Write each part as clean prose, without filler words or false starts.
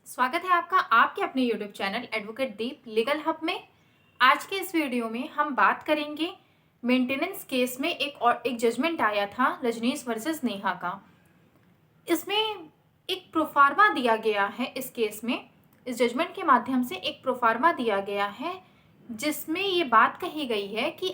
स्वागत है आपका आपके अपने YouTube चैनल एडवोकेट दीप लीगल हब में। आज के इस वीडियो में हम बात करेंगे मेंटेनेंस केस में एक जजमेंट आया था रजनीश वर्सेस नेहा का। इसमें एक प्रोफार्मा दिया गया है। इस केस में इस जजमेंट के माध्यम से एक प्रोफार्मा दिया गया है जिसमें ये बात कही गई है कि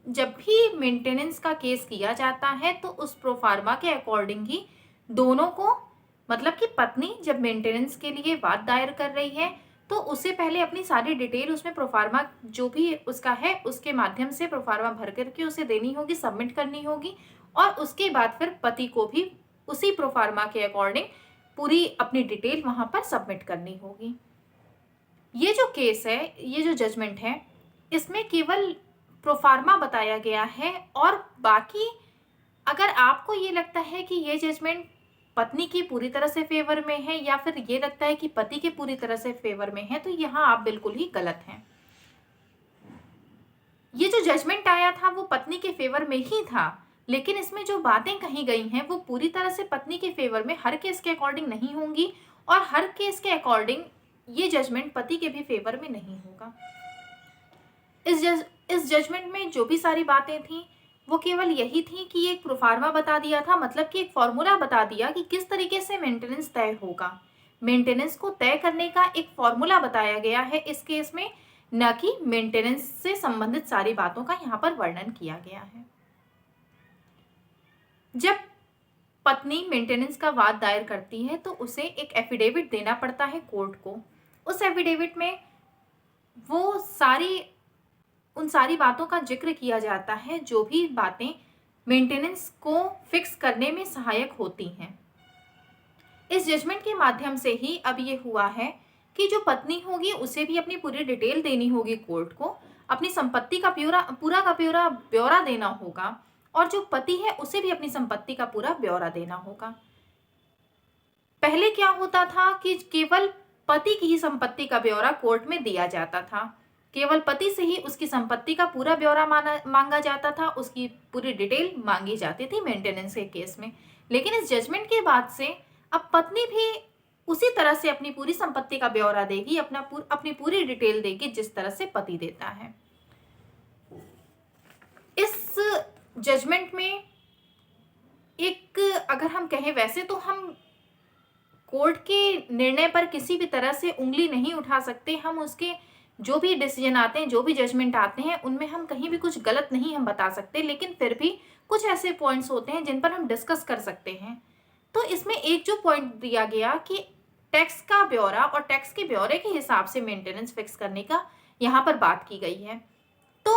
जब भी मेंटेनेंस का केस किया जाता है तो उस प्रोफार्मा के अकॉर्डिंग ही दोनों को, मतलब कि पत्नी जब मेंटेनेंस के लिए वाद दायर कर रही है तो उससे पहले अपनी सारी डिटेल उसमें प्रोफार्मा जो भी उसका है उसके माध्यम से प्रोफार्मा भर करके उसे देनी होगी, सबमिट करनी होगी और उसके बाद फिर पति को भी उसी प्रोफार्मा के अकॉर्डिंग पूरी अपनी डिटेल वहां पर सबमिट करनी होगी। ये जो केस है, ये जो जजमेंट है, इसमें केवल प्रोफार्मा बताया गया है और बाकी अगर आपको ये लगता है कि ये जजमेंट पत्नी की पूरी तरह से फेवर में है या फिर ये लगता है कि पति के पूरी तरह से फेवर में है तो यहाँ आप बिल्कुल ही गलत हैं। ये जो जजमेंट आया था वो पत्नी के फेवर में ही था, लेकिन इसमें जो बातें कही गई हैं वो पूरी तरह से पत्नी के फेवर में हर केस के अकॉर्डिंग नहीं होंगी और हर केस के अकॉर्डिंग ये जजमेंट पति के भी फेवर में नहीं होगा। इस जजमेंट में जो भी सारी बातें थी वो केवल यही थी कि एक प्रोफार्मा बता दिया था, मतलब कि एक फॉर्मूला बता दिया कि किस तरीके से मेंटेनेंस तय होगा। मेंटेनेंस को तय करने का एक फॉर्मूला बताया गया है इस केस में, न कि मेंटेनेंस से संबंधित सारी बातों का यहाँ पर वर्णन किया गया है। जब पत्नी मेंटेनेंस का वाद दायर करती है तो उसे एक एफिडेविट देना पड़ता है कोर्ट को। उस एफिडेविट में वो उन सारी बातों का जिक्र किया जाता है जो भी बातें मेंटेनेंस को फिक्स करने में सहायक होती हैं। इस जजमेंट के माध्यम से ही अब ये हुआ है कि जो पत्नी होगी उसे भी अपनी पूरी डिटेल देनी होगी कोर्ट को, अपनी संपत्ति का पूरा ब्यौरा देना होगा और जो पति है उसे भी अपनी संपत्ति का पूरा ब्यौरा देना होगा। पहले क्या होता था कि केवल पति की ही संपत्ति का ब्यौरा कोर्ट में दिया जाता था, केवल पति से ही उसकी संपत्ति का पूरा ब्यौरा मांगा जाता था, उसकी पूरी डिटेल मांगी जाती थी मेंटेनेंस के केस में। लेकिन इस जजमेंट के बाद से अब पत्नी भी उसी तरह से अपनी पूरी संपत्ति का ब्यौरा देगी, अपनी पूरी डिटेल देगी जिस तरह से पति देता है। इस जजमेंट में एक अगर हम कहें वैसे तो हम कोर्ट के निर्णय पर किसी भी तरह से उंगली नहीं उठा सकते। हम उसके जो भी डिसीजन आते हैं, जो भी जजमेंट आते हैं, उनमें हम कहीं भी कुछ गलत नहीं हम बता सकते, लेकिन फिर भी कुछ ऐसे पॉइंट्स होते हैं जिन पर हम डिस्कस कर सकते हैं। तो इसमें एक जो पॉइंट दिया गया कि टैक्स का ब्यौरा और टैक्स के ब्यौरे के हिसाब से मेंटेनेंस फिक्स करने का यहाँ पर बात की गई है। तो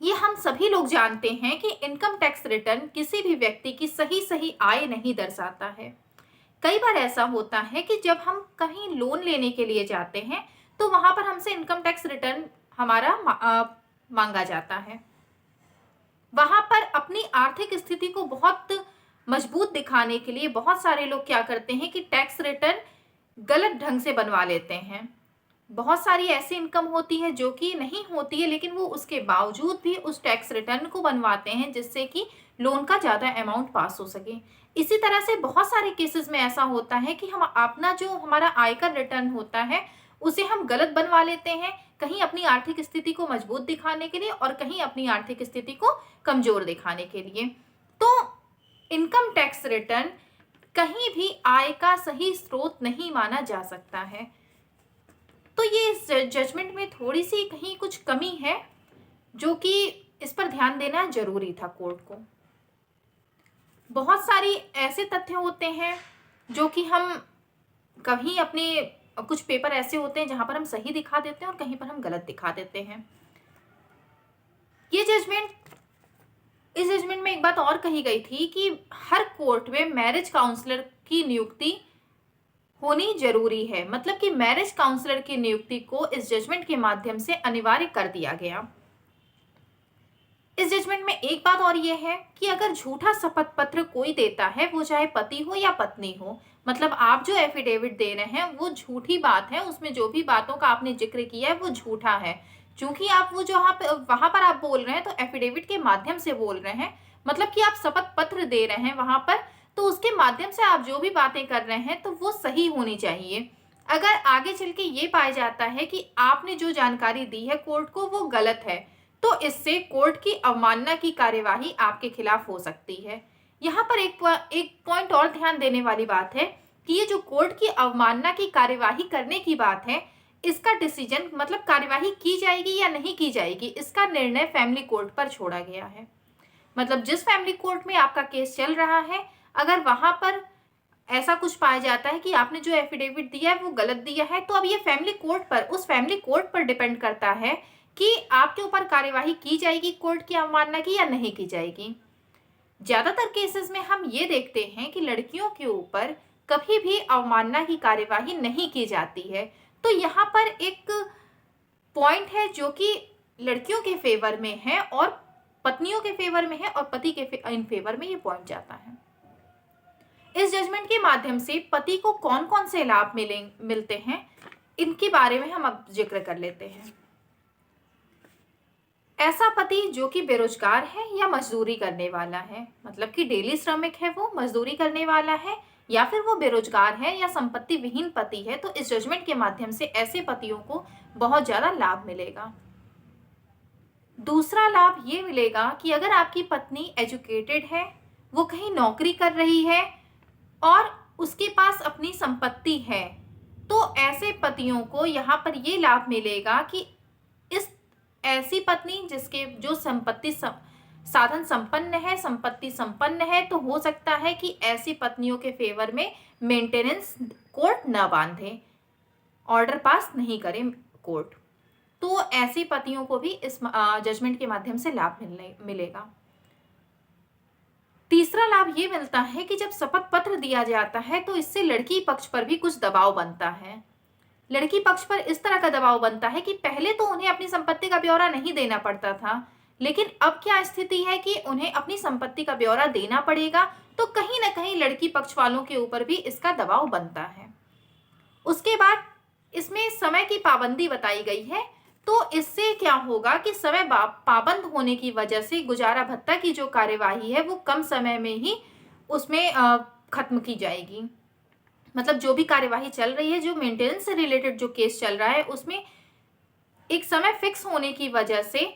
ये हम सभी लोग जानते हैं कि इनकम टैक्स रिटर्न किसी भी व्यक्ति की सही आय नहीं दर्शाता है। कई बार ऐसा होता है कि जब हम कहीं लोन लेने के लिए जाते हैं तो वहां पर हमसे इनकम टैक्स रिटर्न हमारा मांगा जाता है। वहां पर अपनी आर्थिक स्थिति को बहुत मजबूत दिखाने के लिए बहुत सारे लोग क्या करते हैं कि टैक्स रिटर्न गलत ढंग से बनवा लेते हैं। बहुत सारी ऐसी इनकम होती है जो कि नहीं होती है, लेकिन वो उसके बावजूद भी उस टैक्स रिटर्न को बनवाते हैं जिससे कि लोन का ज़्यादा अमाउंट पास हो सके। इसी तरह से बहुत सारे केसेस में ऐसा होता है कि हम अपना जो हमारा आयकर रिटर्न होता है उसे हम गलत बनवा लेते हैं, कहीं अपनी आर्थिक स्थिति को मजबूत दिखाने के लिए और कहीं अपनी आर्थिक स्थिति को कमजोर दिखाने के लिए। तो इनकम टैक्स रिटर्न कहीं भी आय का सही स्रोत नहीं माना जा सकता है। तो ये इस जजमेंट में थोड़ी सी कहीं कुछ कमी है जो कि इस पर ध्यान देना जरूरी था कोर्ट को। बहुत सारी ऐसे तथ्य होते हैं जो कि हम कहीं अपने कुछ पेपर ऐसे होते हैं जहां पर हम सही दिखा देते हैं और कहीं पर हम गलत दिखा देते हैं। इस जजमेंट में एक बात और कही गई थी कि हर कोर्ट में मैरिज काउंसलर की नियुक्ति होनी जरूरी है, मतलब कि मैरिज काउंसलर की नियुक्ति को इस जजमेंट के माध्यम से अनिवार्य कर दिया गया। इस जजमेंट में एक बात और यह है कि अगर झूठा शपथ पत्र कोई देता है, वो चाहे पति हो या पत्नी हो, मतलब आप जो एफिडेविट दे रहे हैं वो झूठी बात है, उसमें जो भी बातों का आपने जिक्र किया है वो झूठा है। चूंकि आप वो जो वहां पर आप बोल रहे हैं तो एफिडेविट के माध्यम से बोल रहे हैं, मतलब कि आप शपथ पत्र दे रहे हैं वहां पर, तो उसके माध्यम से आप जो भी बातें कर रहे हैं तो वो सही होनी चाहिए। अगर आगे चल के ये पाया जाता है कि आपने जो जानकारी दी है कोर्ट को वो गलत है, तो इससे कोर्ट की अवमानना की कार्यवाही आपके खिलाफ हो सकती है। यहाँ पर एक पॉइंट और ध्यान देने वाली बात है कि ये जो कोर्ट की अवमानना की कार्यवाही करने की बात है, इसका डिसीजन मतलब कार्यवाही की जाएगी या नहीं की जाएगी, इसका निर्णय फैमिली कोर्ट पर छोड़ा गया है। मतलब जिस फैमिली कोर्ट में आपका केस चल रहा है, अगर वहां पर ऐसा कुछ पाया जाता है कि आपने जो एफिडेविट दिया है वो गलत दिया है, तो अब ये उस फैमिली कोर्ट पर डिपेंड करता है कि आपके ऊपर कार्यवाही की जाएगी कोर्ट की अवमानना की या नहीं की जाएगी। ज्यादातर केसेस में हम ये देखते हैं कि लड़कियों के ऊपर कभी भी अवमानना की कार्यवाही नहीं की जाती है। तो यहाँ पर एक पॉइंट है जो कि लड़कियों के फेवर में है और पत्नियों के फेवर में है और पति के इन फेवर में ये पॉइंट जाता है। इस जजमेंट के माध्यम से पति को कौन कौन से लाभ मिलते हैं, इनके बारे में हम अब जिक्र कर लेते हैं। ऐसा पति जो कि बेरोजगार है या मजदूरी करने वाला है, मतलब कि डेली श्रमिक है, वो मजदूरी करने वाला है या फिर वो बेरोजगार है या संपत्ति विहीन पति है, तो इस जजमेंट के माध्यम से ऐसे पतियों को बहुत ज्यादा लाभ मिलेगा। दूसरा लाभ ये मिलेगा कि अगर आपकी पत्नी एजुकेटेड है, वो कहीं नौकरी कर रही है और उसके पास अपनी संपत्ति है, तो ऐसे पतियों को यहाँ पर ये लाभ मिलेगा कि इस ऐसी पत्नी जो साधन संपन्न है, संपत्ति संपन्न है, तो हो सकता है कि ऐसी पत्नियों के फेवर में मेंटेनेंस कोर्ट न बांधे, ऑर्डर पास नहीं करे कोर्ट, तो ऐसी पतियों को भी इस जजमेंट के माध्यम से लाभ मिलेगा। तीसरा लाभ ये मिलता है कि जब शपथ पत्र दिया जाता है तो इससे लड़की पक्ष पर भी कुछ दबाव बनता है। लड़की पक्ष पर इस तरह का दबाव बनता है कि पहले तो उन्हें अपनी संपत्ति का ब्यौरा नहीं देना पड़ता था, लेकिन अब क्या स्थिति है कि उन्हें अपनी संपत्ति का ब्यौरा देना पड़ेगा, तो कहीं ना कहीं लड़की पक्ष वालों के ऊपर भी इसका दबाव बनता है। उसके बाद इसमें समय की पाबंदी बताई गई है, तो इससे क्या होगा कि समय पाबंद होने की वजह से गुजारा भत्ता की जो कार्यवाही है वो कम समय में ही उसमें खत्म की जाएगी। मतलब जो भी कार्यवाही चल रही है, जो मेंटेनेंस से रिलेटेड जो केस चल रहा है, उसमें एक समय फिक्स होने की वजह से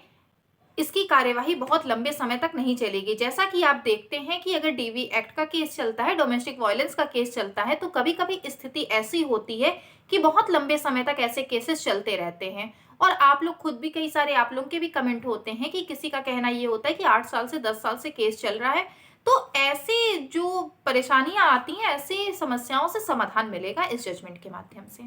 इसकी कार्यवाही बहुत लंबे समय तक नहीं चलेगी। जैसा कि आप देखते हैं कि अगर डीवी एक्ट का केस चलता है, डोमेस्टिक वायलेंस का केस चलता है, तो कभी कभी स्थिति ऐसी होती है कि बहुत लंबे समय तक ऐसे केसेस चलते रहते हैं। और आप लोग खुद भी, कई सारे आप लोगों के भी कमेंट होते हैं कि किसी का कहना ये होता है कि 8 साल से 10 साल से केस चल रहा है। तो ऐसे जो परेशानियां आती हैं, ऐसी समस्याओं से समाधान मिलेगा इस जजमेंट के माध्यम से।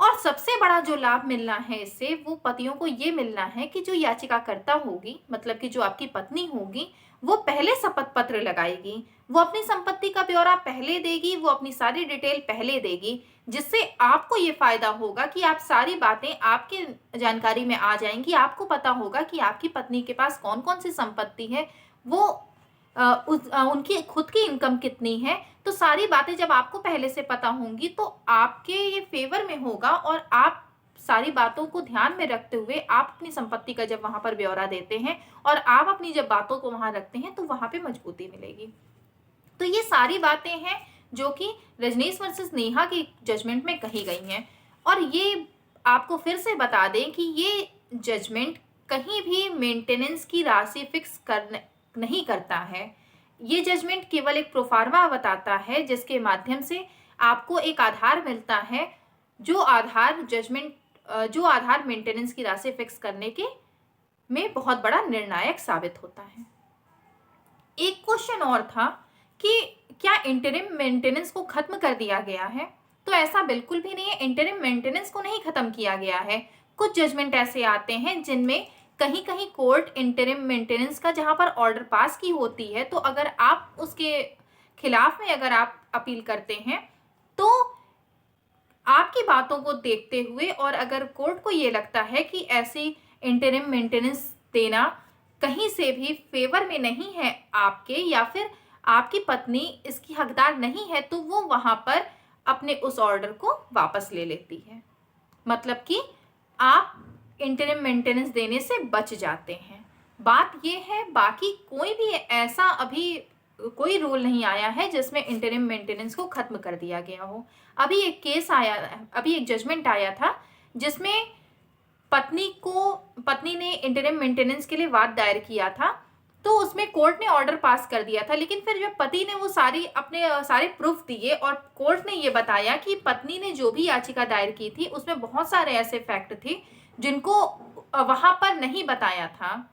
और सबसे बड़ा जो लाभ मिलना है इससे, वो पतियों को ये मिलना है कि जो याचिकाकर्ता होगी, मतलब कि जो आपकी पत्नी होगी, वो पहले शपथ पत्र लगाएगी, वो अपनी संपत्ति का ब्यौरा पहले देगी, वो अपनी सारी डिटेल पहले देगी, जिससे आपको ये फायदा होगा कि आप सारी बातें आपके जानकारी में आ जाएंगी। आपको पता होगा कि आपकी पत्नी के पास कौन कौन सी संपत्ति है, वो उनकी खुद की इनकम कितनी है, तो सारी बातें जब आपको पहले से पता होंगी तो आपके ये फेवर में होगा और आप सारी बातों को ध्यान में रखते हुए आप अपनी संपत्ति का जब वहां पर ब्यौरा देते हैं और आप अपनी जब बातों को वहां रखते हैं, तो वहां पे मजबूती मिलेगी। तो ये सारी बातें हैं जो कि रजनीश वर्सेस नेहा की जजमेंट में कही गई हैं। और ये आपको फिर से बता दें कि ये जजमेंट कहीं भी मेंटेनेंस की राशि फिक्स नहीं करता है। ये जजमेंट केवल एक प्रोफार्मा बताता है, जिसके माध्यम से आपको एक आधार मिलता है, जो आधार मेंटेनेंस की राशि फिक्स करने के में बहुत बड़ा निर्णायक साबित होता है। एक क्वेश्चन और था कि क्या इंटरिम मेंटेनेंस को खत्म कर दिया गया है? तो ऐसा बिल्कुल भी नहीं है, इंटरिम मेंटेनेंस को नहीं खत्म किया गया है। कुछ जजमेंट ऐसे आते हैं जिनमें कहीं कहीं कोर्ट इंटरिम मेंटेनेंस का जहां पर ऑर्डर पास की होती है, तो अगर आप उसके खिलाफ में अगर आप अपील करते हैं, तो आपकी बातों को देखते हुए और अगर कोर्ट को ये लगता है कि ऐसी इंटरिम मेंटेनेंस देना कहीं से भी फेवर में नहीं है आपके, या फिर आपकी पत्नी इसकी हकदार नहीं है, तो वो वहां पर अपने उस ऑर्डर को वापस ले लेती है। मतलब कि आप इंटरिम मेंटेनेंस देने से बच जाते हैं। बात ये है, बाकी कोई भी ऐसा अभी कोई रूल नहीं आया है जिसमें इंटरिम मेंटेनेंस को खत्म कर दिया गया हो। अभी एक जजमेंट आया था जिसमें पत्नी ने इंटरिम मेंटेनेंस के लिए वाद दायर किया था, तो उसमें कोर्ट ने ऑर्डर पास कर दिया था। लेकिन फिर जब पति ने वो सारे प्रूफ दिए और कोर्ट ने ये बताया कि पत्नी ने जो भी याचिका दायर की थी उसमें बहुत सारे ऐसे फैक्ट थे जिनको वहां पर नहीं बताया था।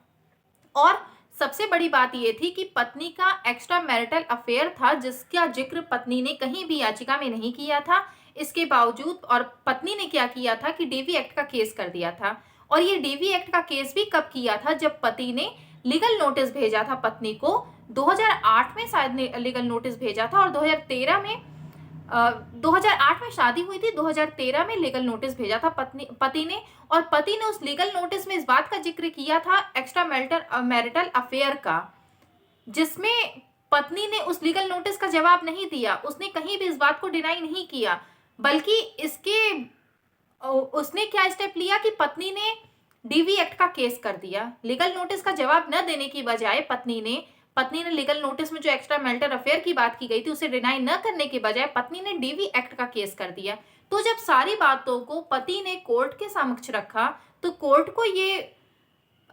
और सबसे बड़ी बात ये थी कि पत्नी का एक्स्ट्रा मैरिटल अफेयर था जिसका जिक्र पत्नी ने कहीं भी याचिका में नहीं किया था। इसके बावजूद और पत्नी ने क्या किया था कि डीवी एक्ट का केस कर दिया था। और ये डीवी एक्ट का केस भी कब किया था, जब पति ने लीगल नोटिस भेजा था पत्नी को। 2008 में शायद लीगल नोटिस भेजा था और 2008 में शादी हुई थी, 2013 में लीगल नोटिस भेजा था पति ने। और पति ने उस लीगल नोटिस में इस बात का जिक्र किया था एक्स्ट्रा मैरिटल अफेयर का, जिसमें पत्नी ने उस लीगल नोटिस का जवाब नहीं दिया। उसने कहीं भी इस बात को डिनाई नहीं किया, बल्कि उसने क्या स्टेप लिया कि पत्नी ने डीवी एक्ट का केस कर दिया। लीगल नोटिस का जवाब न देने की बजाय पत्नी ने लीगल नोटिस में जो एक्स्ट्रा मैरिटल अफेयर की बात की गई थी उसे डिनाई न करने के बजाय पत्नी ने डीवी एक्ट का केस कर दिया। तो जब सारी बातों को पति ने कोर्ट के समक्ष रखा तो कोर्ट को ये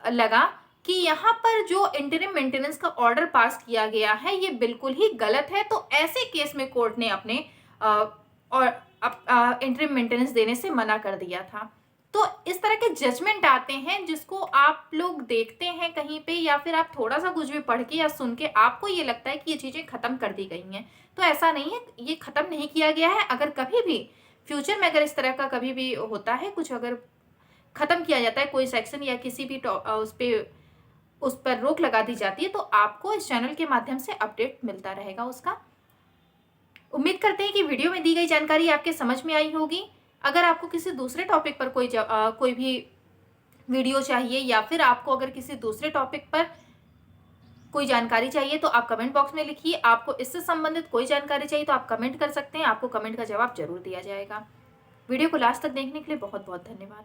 लगा कि यहाँ पर जो इंटरिम मेंटेनेंस का ऑर्डर पास किया गया है ये बिल्कुल ही गलत है। तो ऐसे केस में कोर्ट ने अपने इंटरिम मेंटेनेंस देने से मना कर दिया था। तो इस तरह के जजमेंट आते हैं जिसको आप लोग देखते हैं कहीं पे, या फिर आप थोड़ा सा कुछ भी पढ़ के या सुन के आपको ये लगता है कि ये चीज़ें ख़त्म कर दी गई हैं। तो ऐसा नहीं है, ये ख़त्म नहीं किया गया है। अगर कभी भी फ्यूचर में अगर इस तरह का कभी भी होता है, कुछ अगर ख़त्म किया जाता है कोई सेक्शन या किसी भी उस पर रोक लगा दी जाती है, तो आपको इस चैनल के माध्यम से अपडेट मिलता रहेगा उसका। उम्मीद करते हैं कि वीडियो में दी गई जानकारी आपके समझ में आई होगी। अगर आपको किसी दूसरे टॉपिक पर कोई भी वीडियो चाहिए या फिर आपको अगर किसी दूसरे टॉपिक पर कोई जानकारी चाहिए तो आप कमेंट बॉक्स में लिखिए। आपको इससे संबंधित कोई जानकारी चाहिए तो आप कमेंट कर सकते हैं, आपको कमेंट का जवाब जरूर दिया जाएगा। वीडियो को लास्ट तक देखने के लिए बहुत बहुत धन्यवाद।